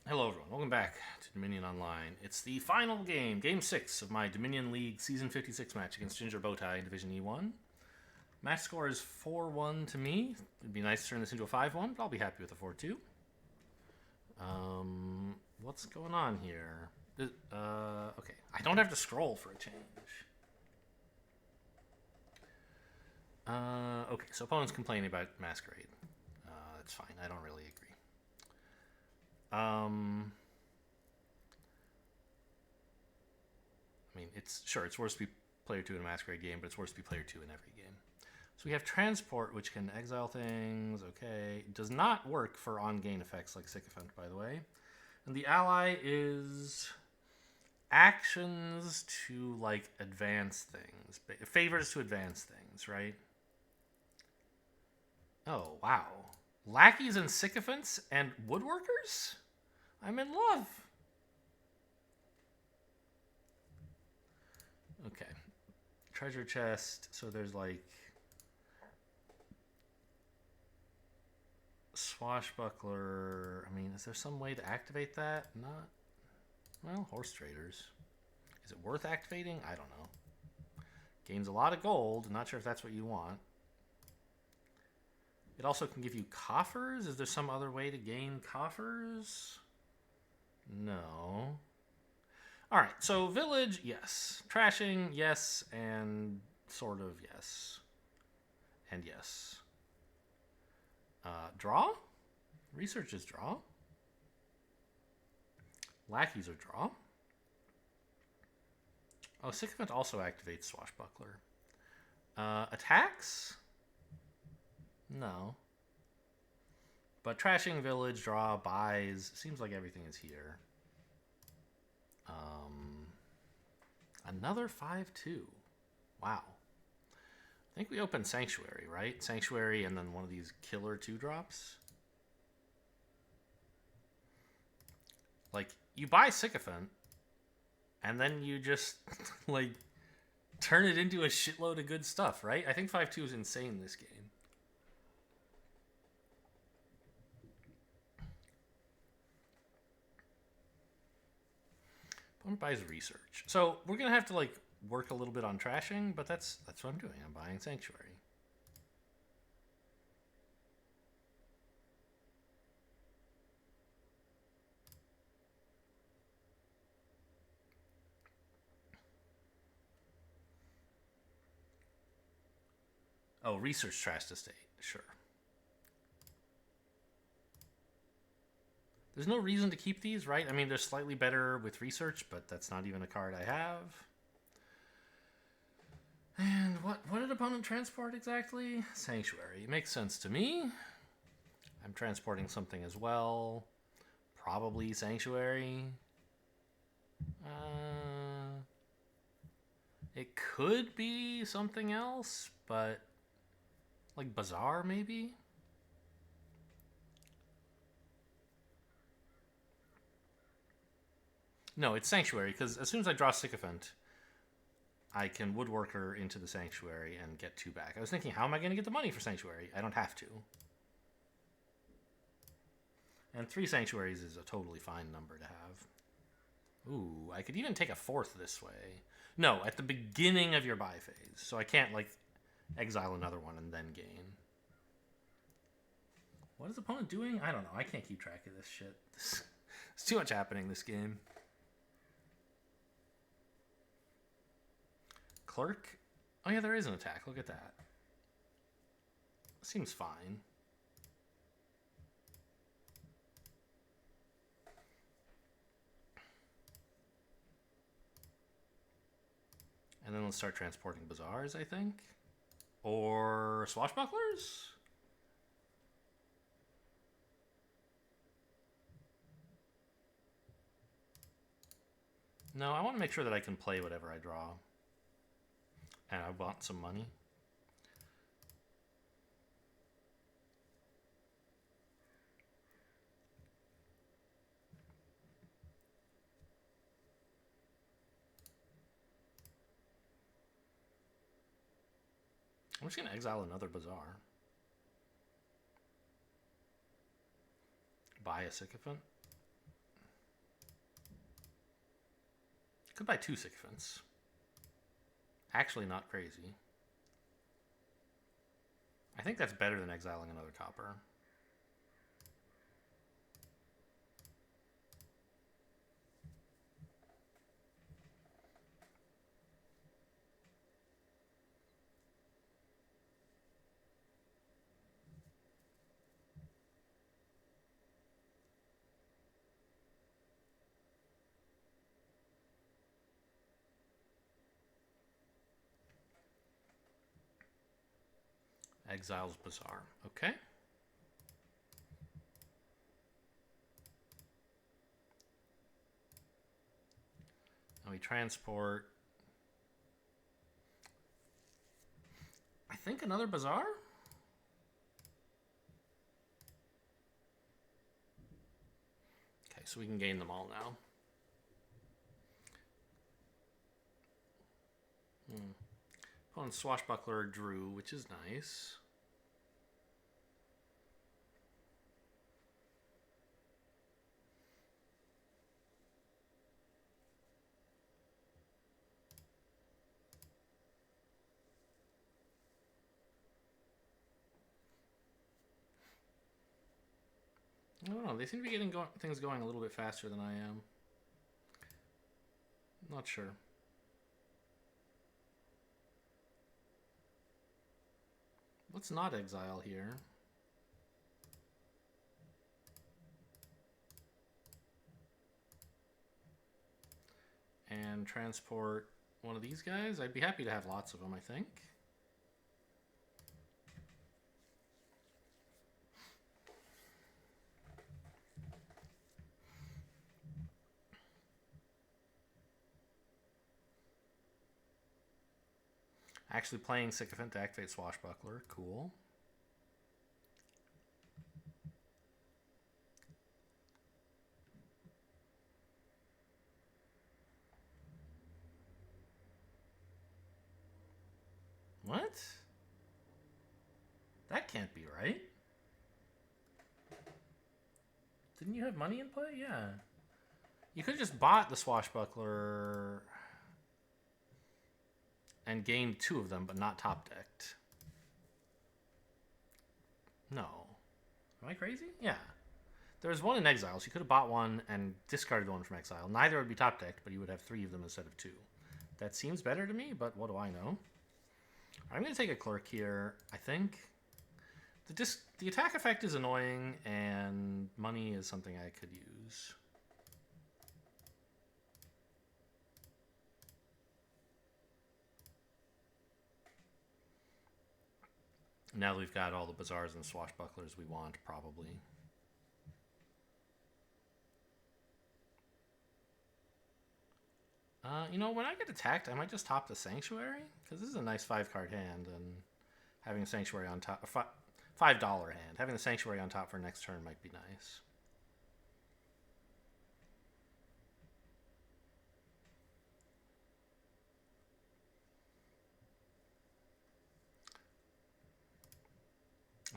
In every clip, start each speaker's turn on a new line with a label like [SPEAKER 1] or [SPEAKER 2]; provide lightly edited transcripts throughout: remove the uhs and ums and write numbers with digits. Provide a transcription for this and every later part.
[SPEAKER 1] Hello everyone, welcome back to Dominion Online. It's the final game, Game 6 of my Dominion League Season 56 match against gingerbowtie in Division E1. Match score is 4-1 to me. It'd be nice to turn this into a 5-1, but I'll be happy with a 4-2. What's going on here? Okay, I don't have to scroll for a change. Okay, so opponents complaining about Masquerade. That's fine, I don't really agree. I mean, it's worse to be player 2 in a Masquerade game, but it's worse to be player 2 in every game. So we have Transport, which can exile things. Okay. It does not work for on-gain effects like Sycophant, by the way. And the ally is actions to, like, advance things. Favors to advance things, right? Oh, wow. Lackeys and Sycophants and Woodworkers? I'm in love. Okay. Treasure chest. So there's like Swashbuckler. I mean, is there some way to activate that? Not. Well, horse traders. Is it worth activating? I don't know. Gains a lot of gold. Not sure if that's what you want. It also can give you coffers. Is there some other way to gain coffers? No. All right, so village, yes. Trashing, yes, and sort of yes. And yes. Draw? Research is draw. Lackeys are draw. Oh, Sycophant also activates Swashbuckler. Attacks? No. But trashing, village, draw, buys. Seems like everything is here. Another 5-2. Wow. I think we opened Sanctuary, right? Sanctuary and then one of these killer 2-drops. Like, you buy Sycophant, and then you just, like, turn it into a shitload of good stuff, right? I think 5-2 is insane this game. Opponent buys research. So we're going to have to, like, work a little bit on trashing, but that's what I'm doing. I'm buying Sanctuary. Oh, research trash estate. Sure. There's no reason to keep these, right? I mean, they're slightly better with research, but that's not even a card I have. And what did opponent transport exactly? Sanctuary. It makes sense to me. I'm transporting something as well. Probably Sanctuary. It could be something else, but like Bazaar maybe? No, it's Sanctuary, because as soon as I draw Sycophant, I can Woodworker into the Sanctuary and get 2 back. I was thinking, how am I going to get the money for Sanctuary? I don't have to. And 3 Sanctuaries is a totally fine number to have. Ooh, I could even take a 4th this way. No, at the beginning of your buy phase. So I can't, like, exile another one and then gain. What is the opponent doing? I don't know. I can't keep track of this shit. There's too much happening this game. Clerk? Oh yeah, there is an attack. Look at that. Seems fine. And then let's start transporting Bazaars, I think. Or Swashbucklers? No, I want to make sure that I can play whatever I draw. And I want some money. I'm just going to exile another Bazaar. Buy a Sycophant. Could buy 2 sycophants. Actually not crazy. I think that's better than exiling another copper. Exiles Bazaar. Okay. And we transport. I think another Bazaar? Okay, so we can gain them all now. Opponent Swashbuckler drew, which is nice. I don't know. They seem to be getting things going a little bit faster than I am. Not sure. Let's not exile here. And transport one of these guys. I'd be happy to have lots of them, I think. Actually playing Sycophant to activate Swashbuckler. Cool. What? That can't be right. Didn't you have money in play? Yeah. You could have just bought the Swashbuckler and gained 2 of them, but not top decked. No. Am I crazy? Yeah. There was one in exile, so you could have bought one and discarded one from exile. Neither would be top decked, but you would have 3 of them instead of 2. That seems better to me, but what do I know? I'm going to take a clerk here, I think. The attack effect is annoying, and money is something I could use. Now that we've got all the Bazaars and Swashbucklers we want, probably. You know, when I get attacked, I might just top the Sanctuary, because this is a nice 5-card hand, and having a Sanctuary on top, $5 hand, having the Sanctuary on top for next turn might be nice.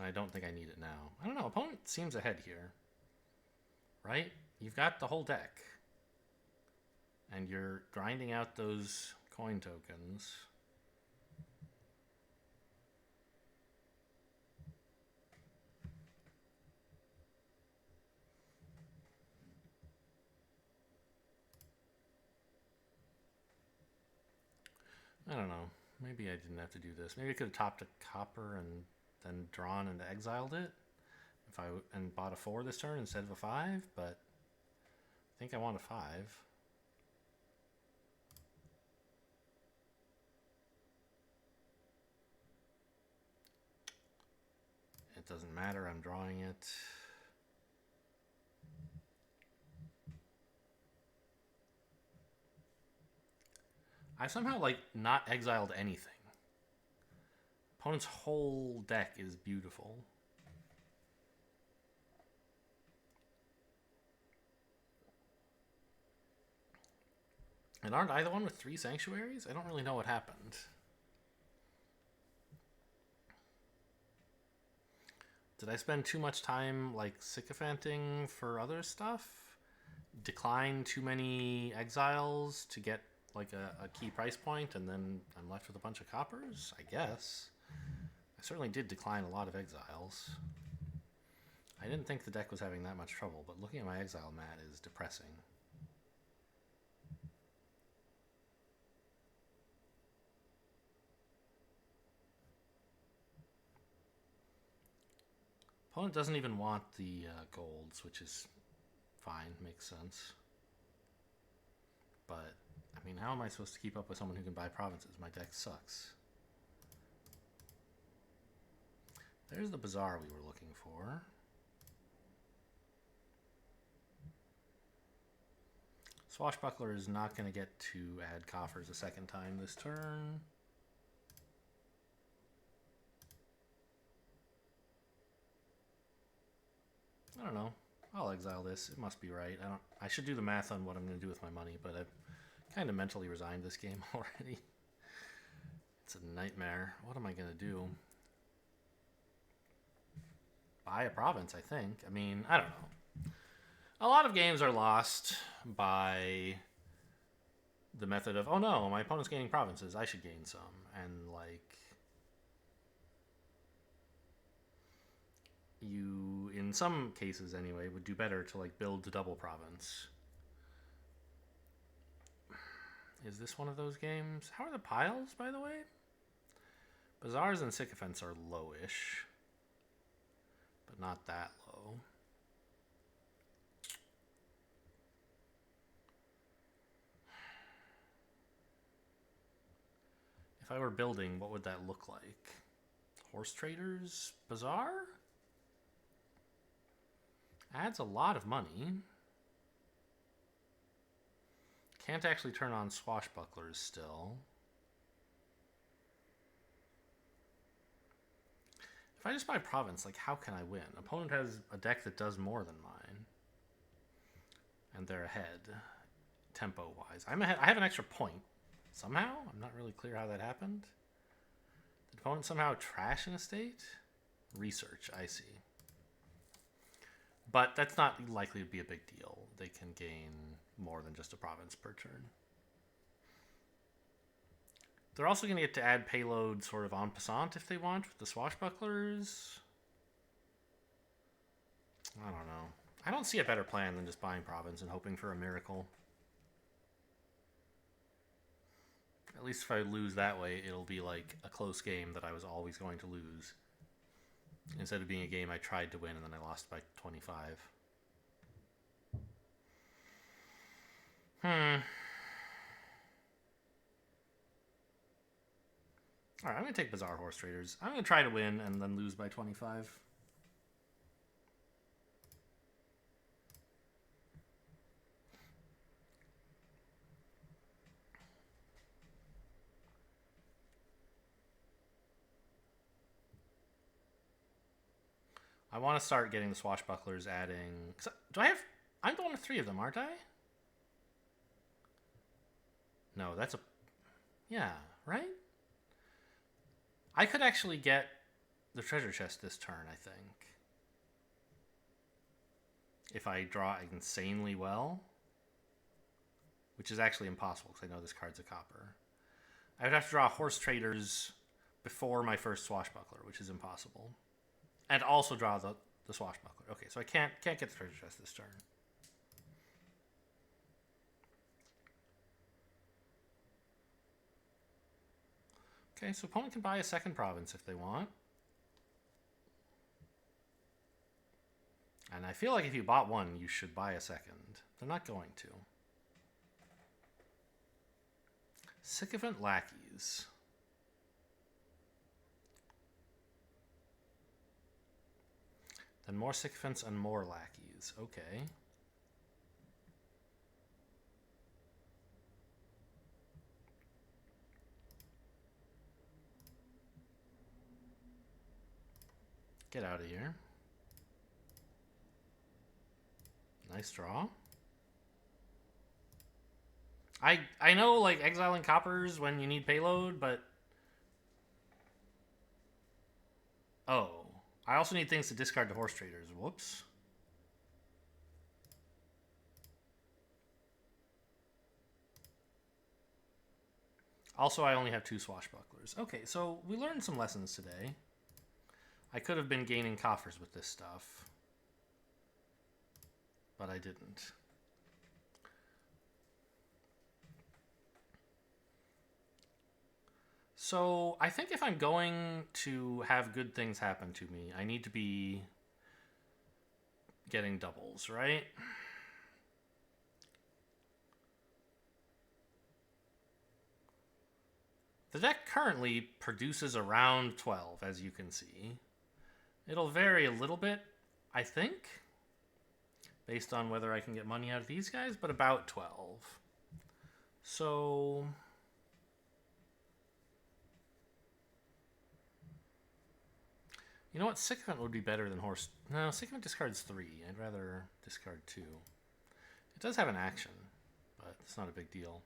[SPEAKER 1] I don't think I need it now. I don't know. Opponent seems ahead here. Right? You've got the whole deck. And you're grinding out those coin tokens. I don't know. Maybe I didn't have to do this. Maybe I could have topped a copper and then drawn and exiled it. And bought a 4 this turn instead of a 5, but I think I want a 5. It doesn't matter, I'm drawing it. I somehow, like, not exiled anything. Opponent's whole deck is beautiful. And aren't I the one with 3 sanctuaries? I don't really know what happened. Did I spend too much time, like, sycophanting for other stuff? Decline too many exiles to get like a key price point, and then I'm left with a bunch of coppers, I guess. I certainly did decline a lot of exiles. I didn't think the deck was having that much trouble, but looking at my exile mat is depressing. Opponent doesn't even want the golds, which is fine, makes sense. But, I mean, how am I supposed to keep up with someone who can buy provinces? My deck sucks. There's the bazaar we were looking for. Swashbuckler is not going to get to add coffers a second time this turn. I don't know. I'll exile this. It must be right. I should do the math on what I'm going to do with my money, but I've kind of mentally resigned this game already. It's a nightmare. What am I going to do? Buy a province, I think. I mean, I don't know. A lot of games are lost by the method of, oh no, my opponent's gaining provinces, I should gain some. And like, you, in some cases anyway, would do better to like build to double province. Is this one of those games? How are the piles, by the way? Bazaars and sycophants are lowish, but not that low. If I were building, what would that look like? Horse traders bazaar? Adds a lot of money. Can't actually turn on swashbucklers still. If I just buy province, like how can I win? Opponent has a deck that does more than mine. And they're ahead, tempo-wise. I'm ahead. I have an extra point. Somehow? I'm not really clear how that happened. Did opponent somehow trash an estate? Research, I see. But that's not likely to be a big deal. They can gain more than just a province per turn. They're also going to get to add payload sort of en passant if they want with the swashbucklers. I don't know. I don't see a better plan than just buying province and hoping for a miracle. At least if I lose that way, it'll be like a close game that I was always going to lose. Instead of being a game I tried to win and then I lost by 25. Alright, I'm going to take Bazaar Horse Traders. I'm going to try to win and then lose by 25. I want to start getting the swashbucklers adding... Do I have... I'm the one with 3 of them, aren't I? No, that's a... Yeah, right? I could actually get the treasure chest this turn, I think. If I draw insanely well. Which is actually impossible, because I know this card's a copper. I would have to draw horse traders before my first swashbuckler, which is impossible. And also draw the swashbuckler. Okay, so I can't get the treasure chest this turn. Okay, so opponent can buy a second province if they want. And I feel like if you bought one, you should buy a second. They're not going to. Sycophant lackeys. Then more sycophants and more lackeys. Okay. Get out of here. Nice draw. I know, like, exiling coppers when you need payload, but... Oh. I also need things to discard to horse traders. Whoops. Also, I only have 2 swashbucklers. Okay, so we learned some lessons today. I could have been gaining coffers with this stuff, but I didn't. So I think if I'm going to have good things happen to me, I need to be getting doubles, right? The deck currently produces around 12, as you can see. It'll vary a little bit, I think, based on whether I can get money out of these guys, but about 12. So you know what? Sycophant would be better than Horse. No, Sycophant discards 3. I'd rather discard 2. It does have an action, but it's not a big deal.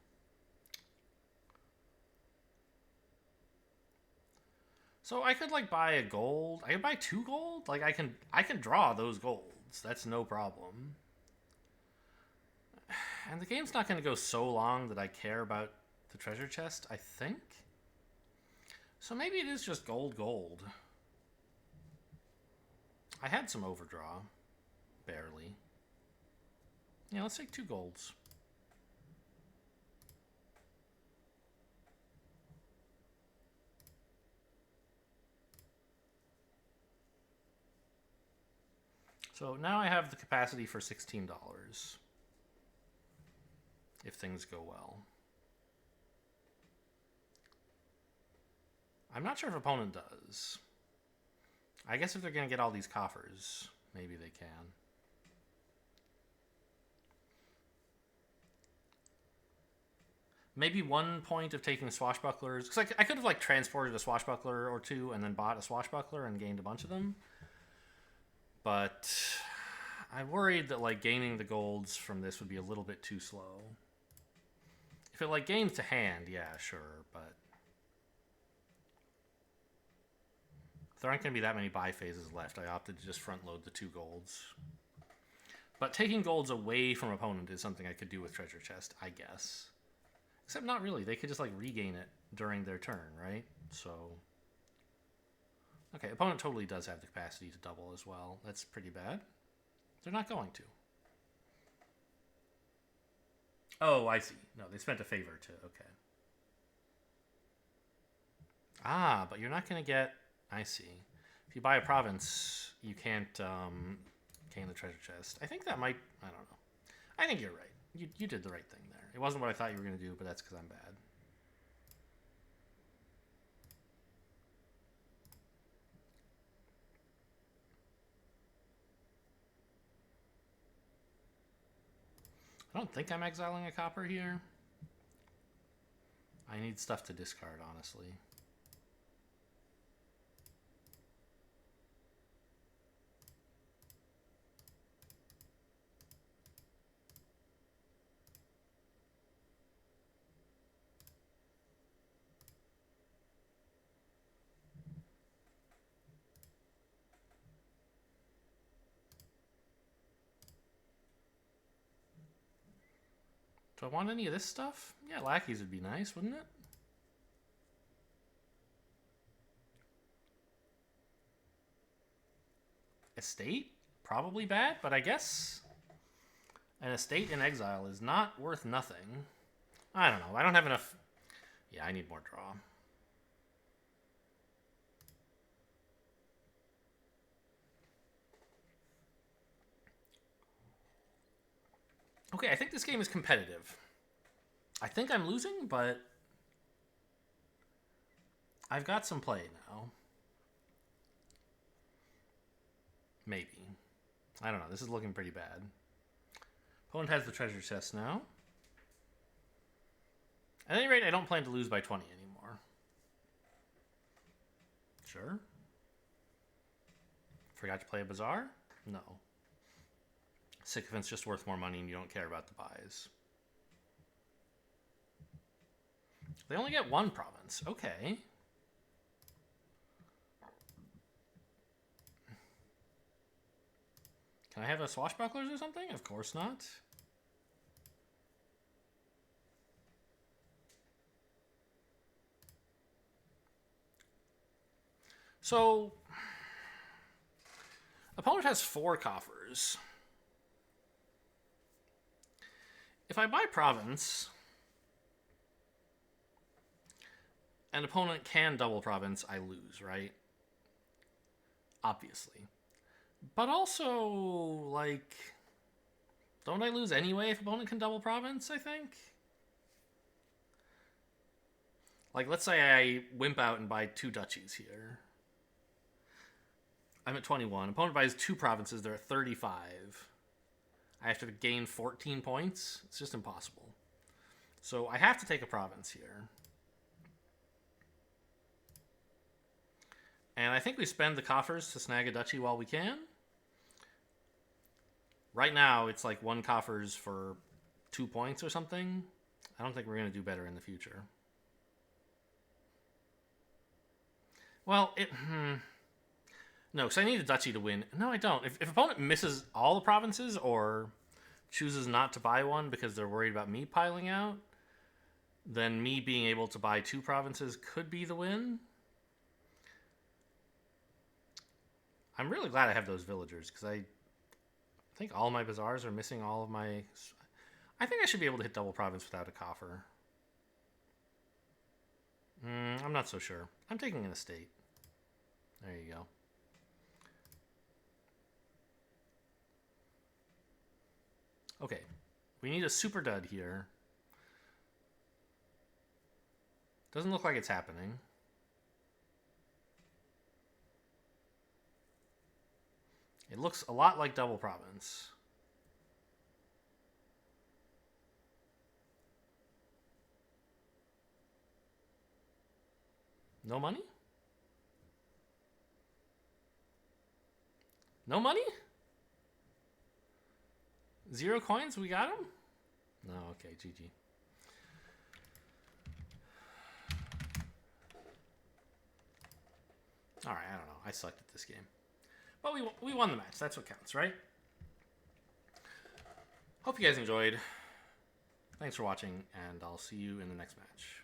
[SPEAKER 1] So I could like buy a gold. I could buy 2 gold. Like I can draw those golds. That's no problem. And the game's not going to go so long that I care about the treasure chest, I think. So maybe it is just gold. I had some overdraw. Barely. Yeah, let's take 2 golds. So now I have the capacity for $16. If things go well. I'm not sure if opponent does. I guess if they're going to get all these coffers, maybe they can. Maybe 1 point of taking swashbucklers. Because I could have like transported a swashbuckler or 2 and then bought a swashbuckler and gained a bunch of them. But I worried that like gaining the golds from this would be a little bit too slow. If it like gains to hand, yeah, sure, but there aren't going to be that many buy phases left. I opted to just front load the 2 golds. But taking golds away from opponent is something I could do with treasure chest, I guess. Except not really. They could just like regain it during their turn, right? So okay, opponent totally does have the capacity to double as well. That's pretty bad. They're not going to. Oh, I see. No, they spent a favor to... Okay. Ah, but you're not going to get... I see. If you buy a province, you can't gain the treasure chest. I think that might... I don't know. I think you're right. You did the right thing there. It wasn't what I thought you were going to do, but that's because I'm bad. I don't think I'm exiling a copper here. I need stuff to discard, honestly. Do I want any of this stuff? Yeah, lackeys would be nice, wouldn't it? Estate? Probably bad, but I guess an estate in exile is not worth nothing. I don't know. I don't have enough... Yeah, I need more draw. Okay, I think this game is competitive. I think I'm losing, but I've got some play now. Maybe. I don't know. This is looking pretty bad. Opponent has the treasure chest now. At any rate, I don't plan to lose by 20 anymore. Sure. Forgot to play a bazaar? No. Sycophant's just worth more money and you don't care about the buys. They only get 1 province. Okay. Can I have a swashbucklers or something? Of course not. So, opponent has 4 coffers. If I buy province, an opponent can double province, I lose, right? Obviously. But also, like, don't I lose anyway if opponent can double province, I think? Like, let's say I wimp out and buy 2 duchies here. I'm at 21. Opponent buys 2 provinces. They're at 35. I have to gain 14 points. It's just impossible. So I have to take a province here. And I think we spend the coffers to snag a duchy while we can. Right now, it's like 1 coffers for 2 points or something. I don't think we're going to do better in the future. Well, no, because I need a duchy to win. No, I don't. If opponent misses all the provinces or chooses not to buy one because they're worried about me piling out, then me being able to buy 2 provinces could be the win. I'm really glad I have those villagers because I think all my bazaars are missing all of my... I think I should be able to hit double province without a coffer. I'm not so sure. I'm taking an estate. There you go. Okay. We need a super dud here. Doesn't look like it's happening. It looks a lot like double province. No money? No money? 0 coins? We got him? No, okay, GG. Alright, I don't know. I sucked at this game. But we won the match. That's what counts, right? Hope you guys enjoyed. Thanks for watching, and I'll see you in the next match.